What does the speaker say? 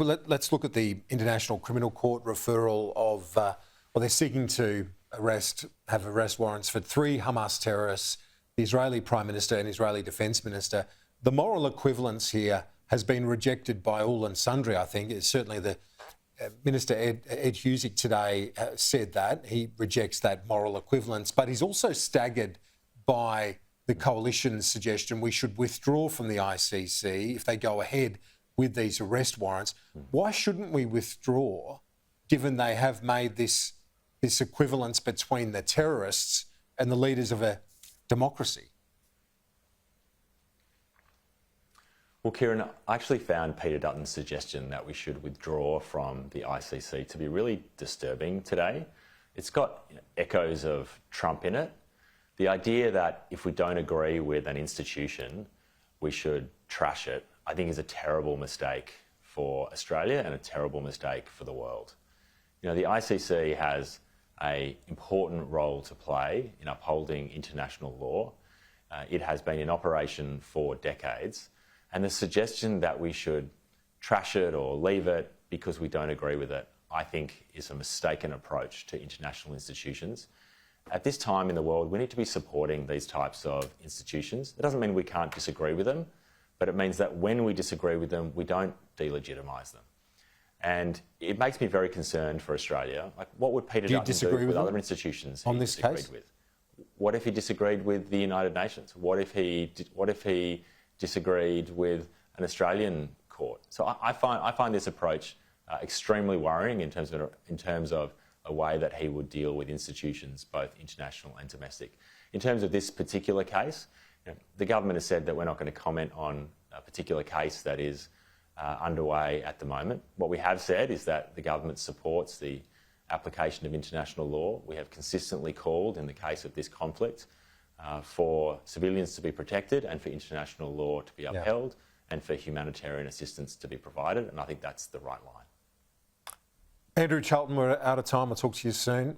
Well, let's look at the International Criminal Court referral of, they're seeking to have arrest warrants for 3 Hamas terrorists, the Israeli Prime Minister and Israeli Defence Minister. The moral equivalence here has been rejected by all and sundry, I think. It's certainly the Minister Ed Husic today said that. He rejects that moral equivalence, but he's also staggered by the coalition's suggestion we should withdraw from the ICC if they go ahead with these arrest warrants. Why shouldn't we withdraw, given they have made this equivalence between the terrorists and the leaders of a democracy? Well, Kieran, I actually found Peter Dutton's suggestion that we should withdraw from the ICC to be really disturbing today. It's got echoes of Trump in it. The idea that if we don't agree with an institution, we should trash it, I think is a terrible mistake for Australia and a terrible mistake for the world. You know, the ICC has an important role to play in upholding international law. It has been in operation for decades. And the suggestion that we should trash it or leave it because we don't agree with it, I think is a mistaken approach to international institutions. At this time in the world, we need to be supporting these types of institutions. It doesn't mean we can't disagree with them, but it means that when we disagree with them, we don't delegitimise them. And it makes me very concerned for Australia. Like, what would Peter Dutton do with other institutions on he this disagreed case? With? What if he disagreed with the United Nations? What if he disagreed with an Australian court? So I find this approach extremely worrying in terms of a way that he would deal with institutions, both international and domestic. In terms of this particular case, the government has said that we're not going to comment on a particular case that is underway at the moment. What we have said is that the government supports the application of international law. We have consistently called, in the case of this conflict, for civilians to be protected and for international law to be upheld and for humanitarian assistance to be provided, and I think that's the right line. Andrew Charlton, we're out of time. I'll talk to you soon.